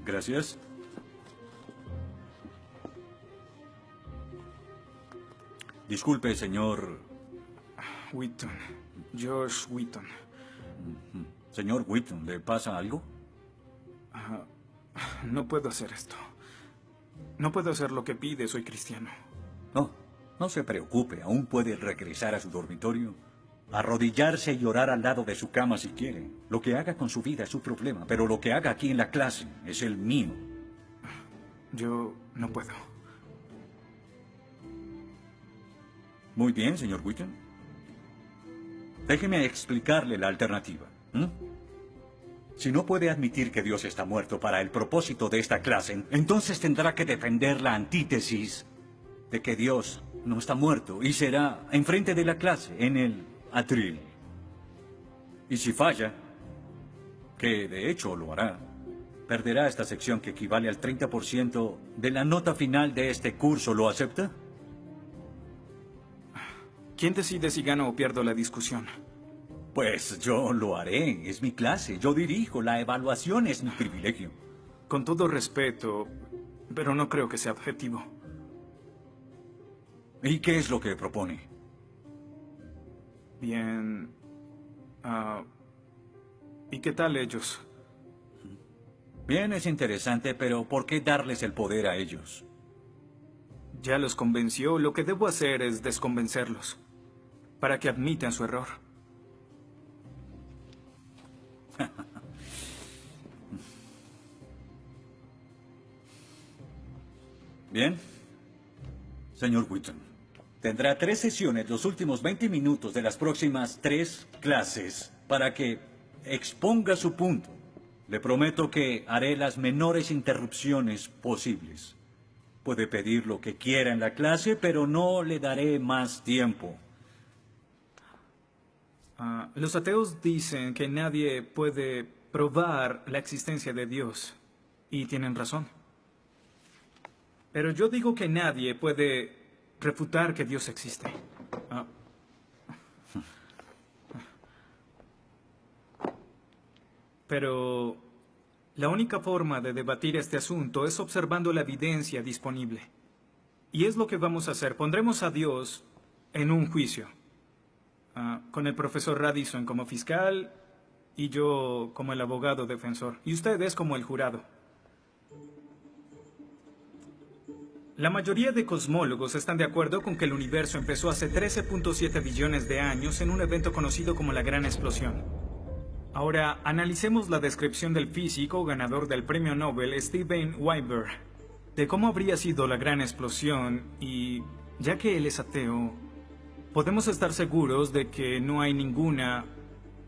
Gracias. Disculpe, señor... Wheaton. Josh Wheaton. Señor Wheaton, ¿le pasa algo? No puedo hacer esto. No puedo hacer lo que pide, soy cristiano. No, no se preocupe, aún puede regresar a su dormitorio, arrodillarse y orar al lado de su cama si quiere. Lo que haga con su vida es su problema, pero lo que haga aquí en la clase es el mío. Yo no puedo. Muy bien, señor Wheaton. Déjeme explicarle la alternativa. Si no puede admitir que Dios está muerto para el propósito de esta clase, entonces tendrá que defender la antítesis de que Dios no está muerto y será enfrente de la clase, en el atril. Y si falla, que de hecho lo hará, perderá esta sección que equivale al 30% de la nota final de este curso. ¿Lo acepta? ¿Quién decide si gano o pierdo la discusión? Pues yo lo haré. Es mi clase. Yo dirijo. La evaluación es mi privilegio. Con todo respeto, pero no creo que sea objetivo. ¿Y qué es lo que propone? Bien. ¿Y qué tal ellos? Bien, es interesante, pero ¿por qué darles el poder a ellos? Ya los convenció. Lo que debo hacer es desconvencerlos, para que admitan su error. Bien. Señor Wheaton, tendrá 3 sesiones los últimos 20 minutos de las próximas 3 clases para que exponga su punto. Le prometo que haré las menores interrupciones posibles. Puede pedir lo que quiera en la clase, pero no le daré más tiempo. Los ateos dicen que nadie puede probar la existencia de Dios. Y tienen razón. Pero yo digo que nadie puede refutar que Dios existe. Pero la única forma de debatir este asunto es observando la evidencia disponible. Y es lo que vamos a hacer. Pondremos a Dios en un juicio. Con el profesor Radisson como fiscal y yo como el abogado defensor. Y ustedes como el jurado. La mayoría de cosmólogos están de acuerdo con que el universo empezó hace 13.7 billones de años en un evento conocido como la Gran Explosión. Ahora, analicemos la descripción del físico ganador del premio Nobel Steven Weinberg de cómo habría sido la Gran Explosión y, ya que él es ateo, podemos estar seguros de que no hay ninguna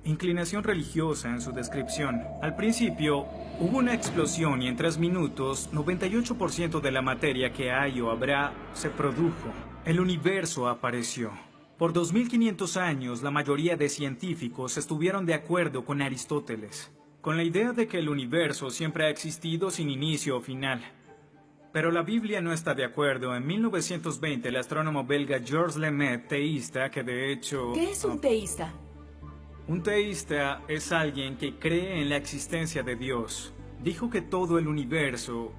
inclinación religiosa en su descripción. Al principio, hubo una explosión y en 3 minutos, 98% de la materia que hay o habrá se produjo. El universo apareció. Por 2500 años, la mayoría de científicos estuvieron de acuerdo con Aristóteles, con la idea de que el universo siempre ha existido sin inicio o final. Pero la Biblia no está de acuerdo. En 1920, el astrónomo belga Georges Lemaitre, teísta, que de hecho... ¿Qué es un teísta? Un teísta es alguien que cree en la existencia de Dios. Dijo que todo el universo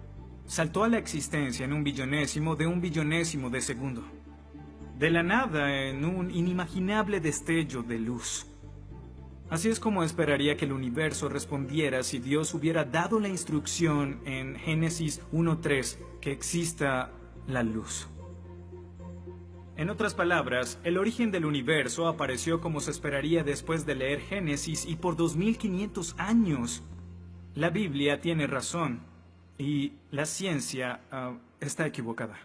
saltó a la existencia en 1/1000.000 de 1/1000.000 de segundo. De la nada, en un inimaginable destello de luz. Así es como esperaría que el universo respondiera si Dios hubiera dado la instrucción en Génesis 1:3 que exista la luz. En otras palabras, el origen del universo apareció como se esperaría después de leer Génesis y por 2500 años. La Biblia tiene razón y la ciencia está equivocada.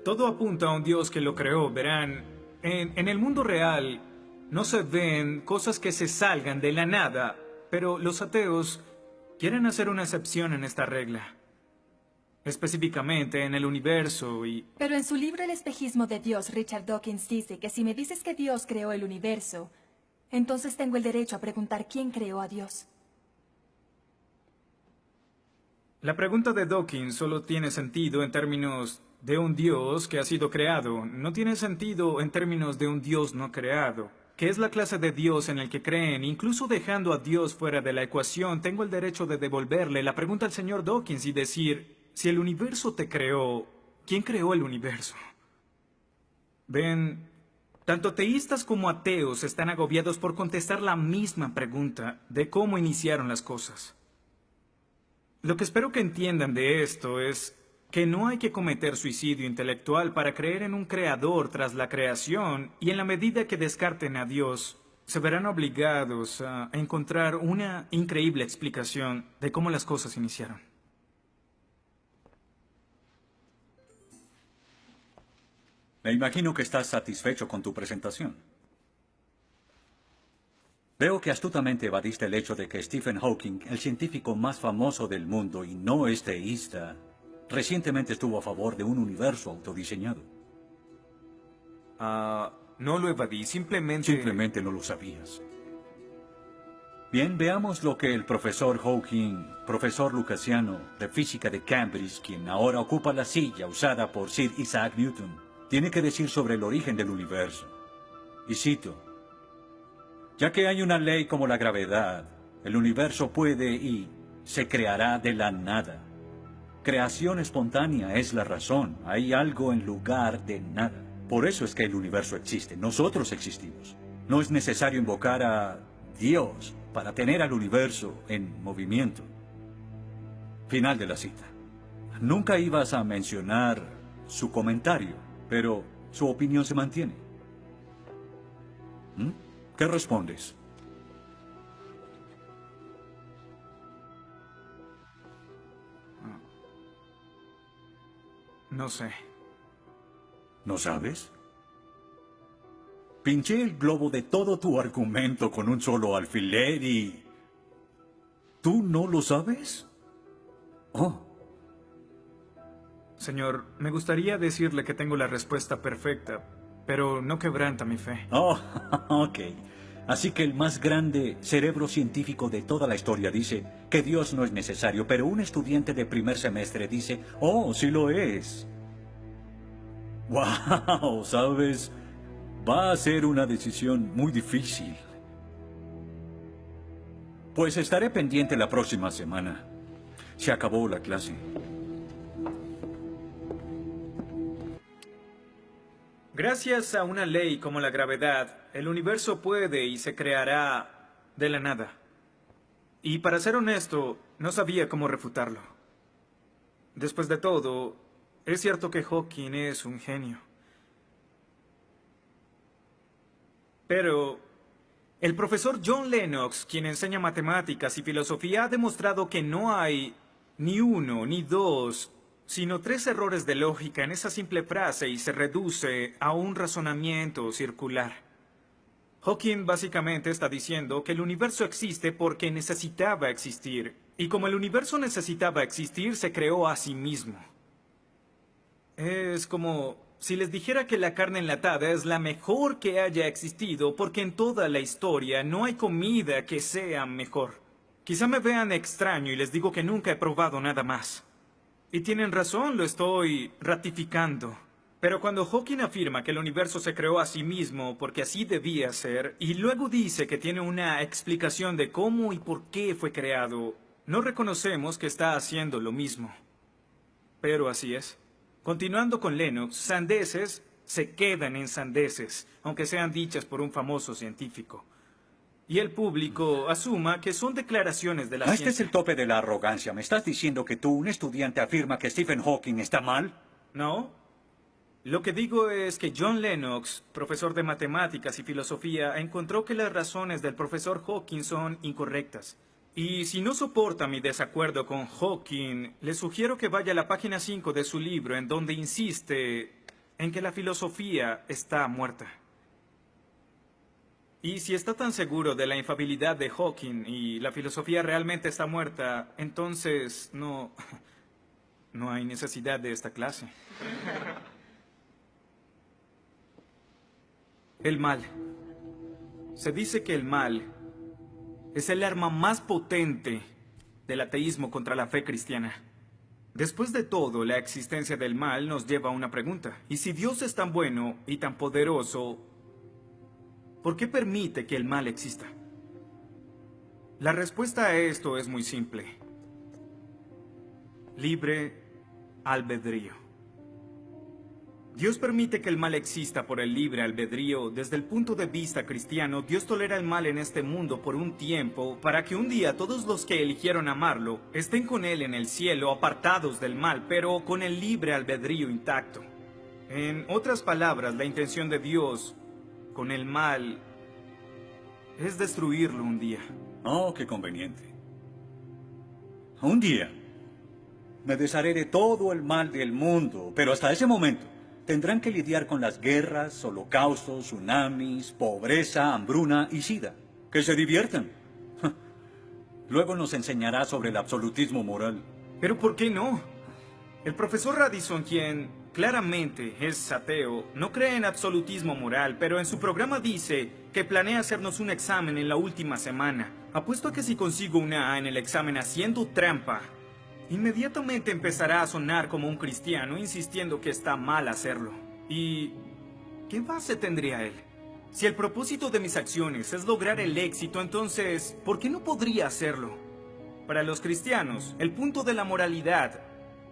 Todo apunta a un Dios que lo creó, verán. En el mundo real no se ven cosas que se salgan de la nada, pero los ateos quieren hacer una excepción en esta regla. Específicamente en el universo y... Pero en su libro El espejismo de Dios, Richard Dawkins dice que si me dices que Dios creó el universo, entonces tengo el derecho a preguntar quién creó a Dios. La pregunta de Dawkins solo tiene sentido en términos de un Dios que ha sido creado. No tiene sentido en términos de un Dios no creado. que es la clase de Dios en el que creen, incluso dejando a Dios fuera de la ecuación, tengo el derecho de devolverle la pregunta al señor Dawkins y decir, si el universo te creó, ¿quién creó el universo? Ven, tanto teístas como ateos están agobiados por contestar la misma pregunta de cómo iniciaron las cosas. Lo que espero que entiendan de esto es que no hay que cometer suicidio intelectual para creer en un creador tras la creación, y en la medida que descarten a Dios, se verán obligados a encontrar una increíble explicación de cómo las cosas iniciaron. Me imagino que estás satisfecho con tu presentación. Veo que astutamente evadiste el hecho de que Stephen Hawking, el científico más famoso del mundo y no es teísta, recientemente estuvo a favor de un universo autodiseñado. No lo evadí, Simplemente no lo sabías. Bien, veamos lo que el profesor Hawking, profesor lucasiano de física de Cambridge, quien ahora ocupa la silla usada por Sir Isaac Newton, tiene que decir sobre el origen del universo. Y cito, ya que hay una ley como la gravedad, el universo puede y se creará de la nada. Creación espontánea es la razón. Hay algo en lugar de nada. Por eso es que el universo existe. Nosotros existimos. No es necesario invocar a Dios para tener al universo en movimiento. Final de la cita. Nunca ibas a mencionar su comentario, pero su opinión se mantiene. ¿Qué respondes? No sé. ¿No sabes? Pinché el globo de todo tu argumento con un solo alfiler y... ¿tú no lo sabes? Oh. Señor, me gustaría decirle que tengo la respuesta perfecta, pero no quebranta mi fe. Oh, ok. Así que el más grande cerebro científico de toda la historia dice que Dios no es necesario, pero un estudiante de primer semestre dice, oh, sí lo es. Wow, ¿sabes? Va a ser una decisión muy difícil. Pues estaré pendiente la próxima semana. Se acabó la clase. Gracias a una ley como la gravedad, el universo puede y se creará de la nada. Y para ser honesto, no sabía cómo refutarlo. Después de todo, es cierto que Hawking es un genio. Pero el profesor John Lennox, quien enseña matemáticas y filosofía, ha demostrado que no hay ni uno ni dos, sino 3 errores de lógica en esa simple frase y se reduce a un razonamiento circular. Hawking básicamente está diciendo que el universo existe porque necesitaba existir, y como el universo necesitaba existir, se creó a sí mismo. Es como si les dijera que la carne enlatada es la mejor que haya existido porque en toda la historia no hay comida que sea mejor. Quizá me vean extraño y les digo que nunca he probado nada más. Y tienen razón, lo estoy ratificando. Pero cuando Hawking afirma que el universo se creó a sí mismo porque así debía ser, y luego dice que tiene una explicación de cómo y por qué fue creado, no reconocemos que está haciendo lo mismo. Pero así es. Continuando con Lennox, sandeces se quedan en sandeces, aunque sean dichas por un famoso científico. Y el público asuma que son declaraciones de la ciencia. Este es el tope de la arrogancia. ¿Me estás diciendo que tú, un estudiante, afirma que Stephen Hawking está mal? No. Lo que digo es que John Lennox, profesor de matemáticas y filosofía, encontró que las razones del profesor Hawking son incorrectas. Y si no soporta mi desacuerdo con Hawking, le sugiero que vaya a la página 5 de su libro, en donde insiste en que la filosofía está muerta. Y si está tan seguro de la infalibilidad de Hawking y la filosofía realmente está muerta, entonces no hay necesidad de esta clase. El mal. Se dice que el mal es el arma más potente del ateísmo contra la fe cristiana. Después de todo, la existencia del mal nos lleva a una pregunta. ¿Y si Dios es tan bueno y tan poderoso, ¿por qué permite que el mal exista? La respuesta a esto es muy simple. Libre albedrío. Dios permite que el mal exista por el libre albedrío. Desde el punto de vista cristiano, Dios tolera el mal en este mundo por un tiempo para que un día todos los que eligieron amarlo estén con Él en el cielo, apartados del mal, pero con el libre albedrío intacto. En otras palabras, la intención de Dios con el mal es destruirlo un día. Oh, qué conveniente. Un día me desharé de todo el mal del mundo, pero hasta ese momento tendrán que lidiar con las guerras, holocaustos, tsunamis, pobreza, hambruna y sida. Que se diviertan. Luego nos enseñará sobre el absolutismo moral. ¿Pero por qué no? El profesor Radisson, quien claramente es ateo, no cree en absolutismo moral, pero en su programa dice que planea hacernos un examen en la última semana. Apuesto a que si consigo una A en el examen haciendo trampa, inmediatamente empezará a sonar como un cristiano, insistiendo que está mal hacerlo. ¿Y qué base tendría él? Si el propósito de mis acciones es lograr el éxito, entonces, ¿por qué no podría hacerlo? Para los cristianos, el punto de la moralidad,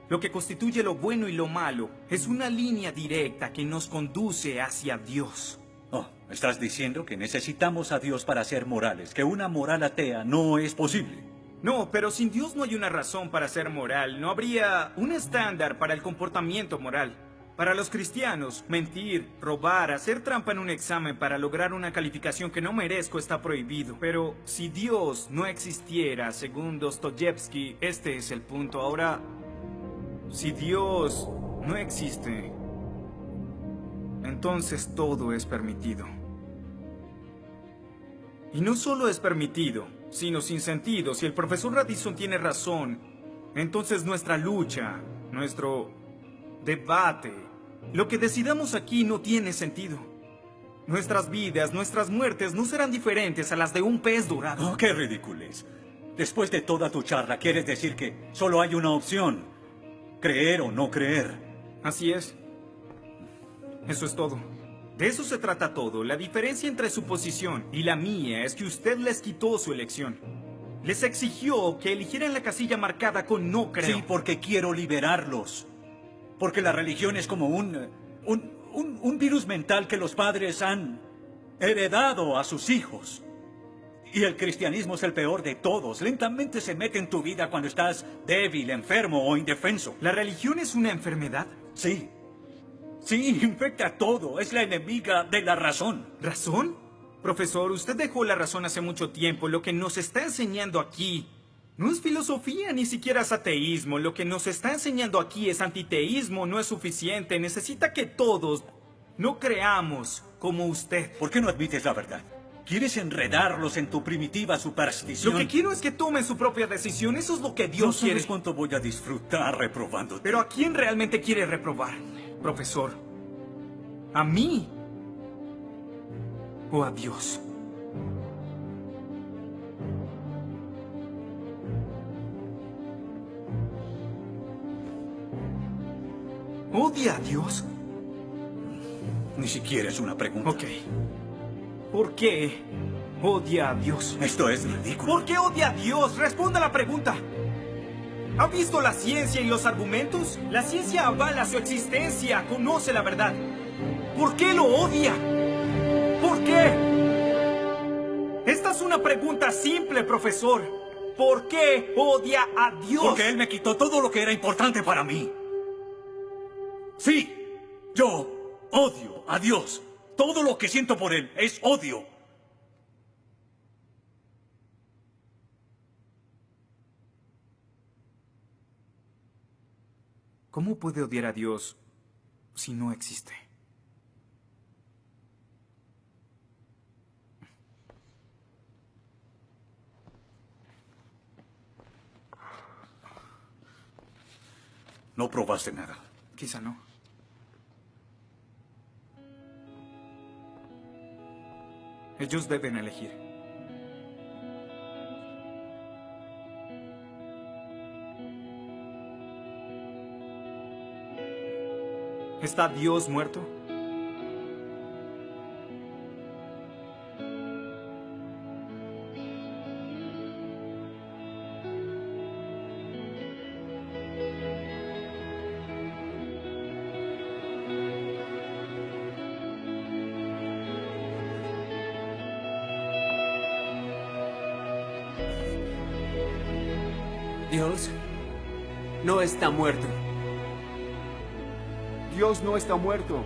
lo que constituye lo bueno y lo malo, es una línea directa que nos conduce hacia Dios. Oh, estás diciendo que necesitamos a Dios para ser morales, que una moral atea no es posible. No, pero sin Dios no hay una razón para ser moral. No habría un estándar para el comportamiento moral. Para los cristianos, mentir, robar, hacer trampa en un examen para lograr una calificación que no merezco está prohibido. Pero si Dios no existiera, según Dostoyevsky, este es el punto. Ahora, si Dios no existe, entonces todo es permitido. Y no solo es permitido, sino sin sentido. Si el profesor Radisson tiene razón, entonces nuestra lucha, nuestro debate, lo que decidamos aquí no tiene sentido. Nuestras vidas, nuestras muertes no serán diferentes a las de un pez dorado. Oh, qué ridiculez. Después de toda tu charla, ¿quieres decir que solo hay una opción? Creer o no creer. Así es. Eso es todo. De eso se trata todo. La diferencia entre su posición y la mía es que usted les quitó su elección. Les exigió que eligieran la casilla marcada con no creo. Sí, porque quiero liberarlos. Porque la religión es como un virus mental que los padres han heredado a sus hijos. Y el cristianismo es el peor de todos. Lentamente se mete en tu vida cuando estás débil, enfermo o indefenso. ¿La religión es una enfermedad? Sí. Sí, infecta todo. Es la enemiga de la razón. ¿Razón? Profesor, usted dejó la razón hace mucho tiempo. Lo que nos está enseñando aquí no es filosofía, ni siquiera es ateísmo. Lo que nos está enseñando aquí es antiteísmo. No es suficiente. Necesita que todos no creamos como usted. ¿Por qué no admites la verdad? ¿Quieres enredarlos en tu primitiva superstición? Lo que quiero es que tomen su propia decisión. Eso es lo que Dios no sabes quiere. cuánto voy a disfrutar reprobándote. Pero ¿a quién realmente quiere reprobar, profesor? ¿A mí? ¿O a Dios? ¿Odia a Dios? Ni siquiera es una pregunta. Ok. ¿Por qué odia a Dios? Esto es ridículo. ¿Por qué odia a Dios? Responda a la pregunta. ¿Ha visto la ciencia y los argumentos? La ciencia avala su existencia, conoce la verdad. ¿Por qué lo odia? ¿Por qué? Esta es una pregunta simple, profesor. ¿Por qué odia a Dios? Porque Él me quitó todo lo que era importante para mí. Sí, yo odio a Dios. Todo lo que siento por Él es odio. ¿Cómo puede odiar a Dios si no existe? No probaste nada. Quizá no. Ellos deben elegir. ¿Está Dios muerto? Dios no está muerto. Dios no está muerto.